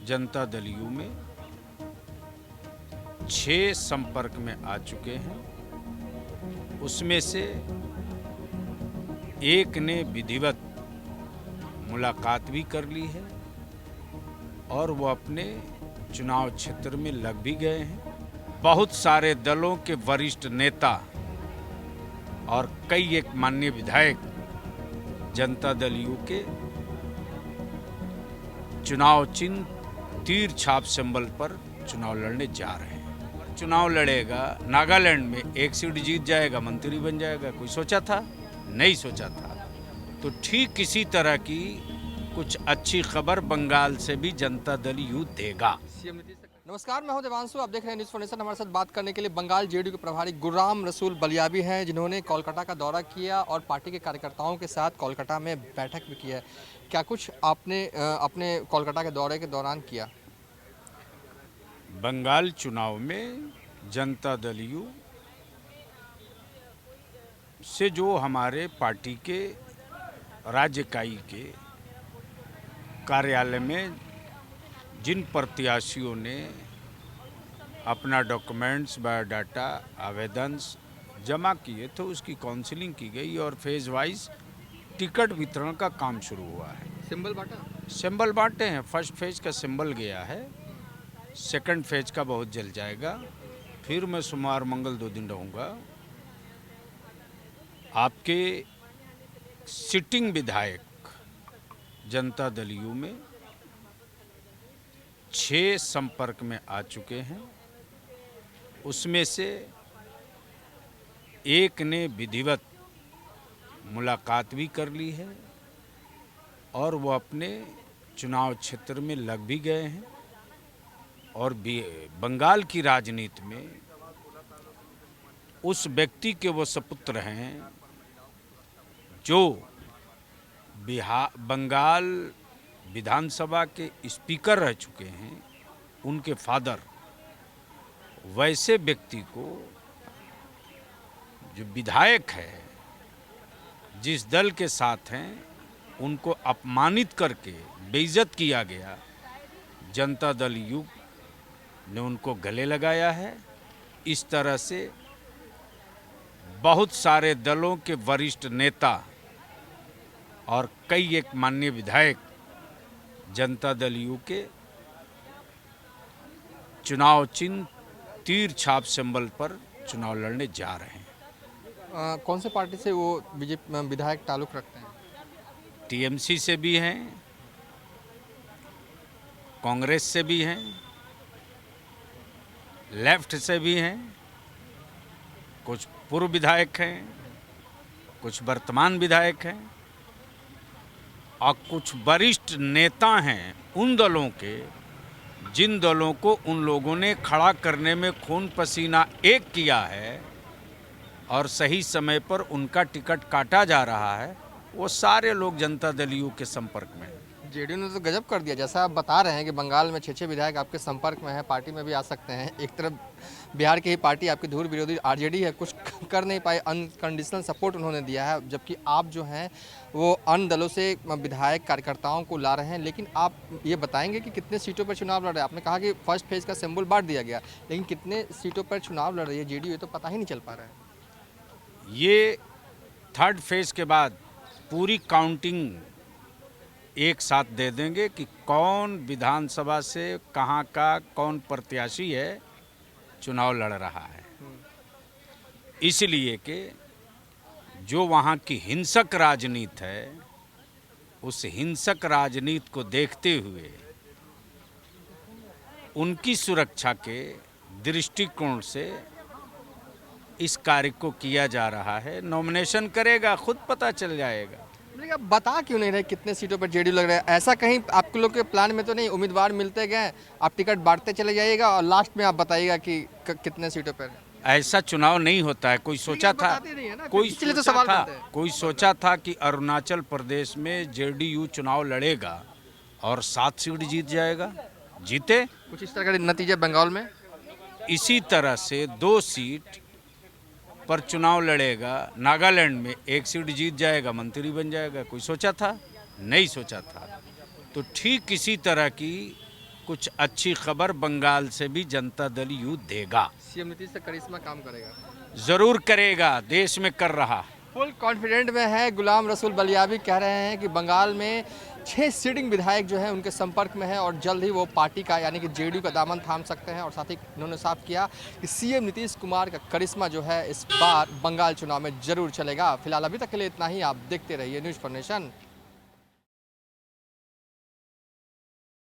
Janata Dal you में 6 संपर्क में आ चुके हैं। उसमें से एक ने विधिवत मुलाकात भी कर ली है और वो अपने चुनाव क्षेत्र में लग भी गए हैं। बहुत सारे दलों के वरिष्ठ नेता और कई एक माननीय विधायक जनता दल यू के चुनाव चिन्ह तीर छाप सिंबल पर चुनाव लड़ने जा रहे हैं। चुनाव लड़ेगा, नागालैंड में 1 सीट जीत जाएगा, मंत्री बन जाएगा। कोई सोचा था? नहीं सोचा था। तो ठीक इसी तरह की कुछ अच्छी खबर बंगाल से भी जनता दल यू देगा। नमस्कार, मैं हूं देवांशु, आप देख रहे हैं न्यूज़ फॉर नेशन। हमारे साथ बात करने के लिए बंगाल जेडीयू के प्रभारी गुर्राम रसूल बलियाबी हैं, जिन्होंने कोलकाता का दौरा किया और पार्टी के कार्यकर्ताओं के साथ कोलकाता में बैठक भी की है। क्या कुछ आपने अपने कोलकाता के दौरे के दौरान किया? बंगाल चुनाव में जनता दल यू से जो हमारे पार्टी के राज्य इकाई के कार्यालय में जिन प्रत्याशियों ने अपना डॉक्यूमेंट्स, बायोडाटा, आवेदन जमा किए थे, उसकी काउंसलिंग की गई और फेज वाइज टिकट वितरण का काम शुरू हुआ है। सिंबल बांटा? सिंबल बांटे हैं। फर्स्ट फेज का सिंबल गया है, सेकंड फेज का बहुत जल्द जाएगा। फिर मैं सोमवार मंगल 2 दिन रहूँगा। आपके सिटिंग विधायक जनता दल यू में 6 संपर्क में आ चुके हैं। उसमें से एक ने विधिवत मुलाकात भी कर ली है और वो अपने चुनाव क्षेत्र में लग भी गए हैं। और बंगाल की राजनीति में उस व्यक्ति के वो सपुत्र हैं जो बंगाल विधानसभा के स्पीकर रह चुके हैं, उनके फादर। वैसे व्यक्ति को जो विधायक है, जिस दल के साथ हैं, उनको अपमानित करके बेइज्जत किया गया। जनता दल यू ने उनको गले लगाया है। इस तरह से बहुत सारे दलों के वरिष्ठ नेता और कई एक माननीय विधायक जनता दल यू के चुनाव चिन्ह तीर छाप सिंबल पर चुनाव लड़ने जा रहे हैं। कौन से पार्टी से वो बीजेपी विधायक ताल्लुक रखते हैं? टीएमसी से भी हैं, कांग्रेस से भी हैं, लेफ्ट से भी हैं, कुछ पूर्व विधायक हैं, कुछ वर्तमान विधायक हैं और कुछ वरिष्ठ नेता हैं उन दलों के जिन दलों को उन लोगों ने खड़ा करने में खून पसीना एक किया है और सही समय पर उनका टिकट काटा जा रहा है। वो सारे लोग जनता दल यू के संपर्क में हैं। जेडीयू ने तो गजब कर दिया, जैसा आप बता रहे हैं कि बंगाल में 6 विधायक आपके संपर्क में हैं, पार्टी में भी आ सकते हैं। एक तरफ बिहार की ही पार्टी आपकी धुर विरोधी आरजेडी है, कुछ कर नहीं पाए, अनकंडीशनल सपोर्ट उन्होंने दिया है, जबकि आप जो हैं वो अन्य दलों से विधायक कार्यकर्ताओं को ला रहे हैं। लेकिन आप ये बताएंगे कि कितने सीटों पर चुनाव लड़ रहे हैं? आपने कहा कि फर्स्ट फेज का सिंबल बांट दिया गया, लेकिन कितने सीटों पर चुनाव लड़ रही है जेडीयू, ये तो पता ही नहीं चल पा रहा है। ये थर्ड फेज के बाद पूरी काउंटिंग एक साथ दे देंगे कि कौन विधानसभा से कहाँ का कौन प्रत्याशी है चुनाव लड़ रहा है। इसलिए कि जो वहाँ की हिंसक राजनीति है, उस हिंसक राजनीति को देखते हुए उनकी सुरक्षा के दृष्टिकोण से इस कार्य को किया जा रहा है। नॉमिनेशन करेगा, खुद पता चल जाएगा। लेकिन आप बता क्यों नहीं रहे कितने सीटों पर जेडीयू लग रहा है? ऐसा कहीं आप लोग के प्लान में तो नहीं? उम्मीदवार मिलते गए, आप टिकट बांटते चले जाइएगा और लास्ट में आप बताइएगा कि कितने सीटों पर। ऐसा चुनाव नहीं होता है। कोई सोचा था? कोई सोचा था कि अरुणाचल प्रदेश में जेडीयू चुनाव लड़ेगा और 7 सीट जीत जाएगा? जीते। कुछ इस तरह का नतीजा बंगाल में। इसी तरह से 2 सीट पर चुनाव लड़ेगा, नागालैंड में 1 सीट जीत जाएगा, मंत्री बन जाएगा। कोई सोचा था? नहीं सोचा था। तो ठीक इसी तरह की कुछ अच्छी खबर बंगाल से भी जनता दल यू देगा। सीएम नीतीश से करिश्मा काम करेगा। जरूर करेगा, देश में कर रहा। फुल कॉन्फिडेंट में है। गुलाम रसूल बलियाबी कह रहे हैं कि बंगाल में 6 सीटिंग विधायक जो है उनके संपर्क में है और जल्द ही वो पार्टी का यानी कि जेडीयू का दामन थाम सकते हैं। और साथ ही उन्होंने साफ किया कि सीएम नीतीश कुमार का करिश्मा जो है इस बार बंगाल चुनाव में जरूर चलेगा। फिलहाल अभी तक के लिए इतना ही। आप देखते रहिए न्यूज़ फॉर नेशन।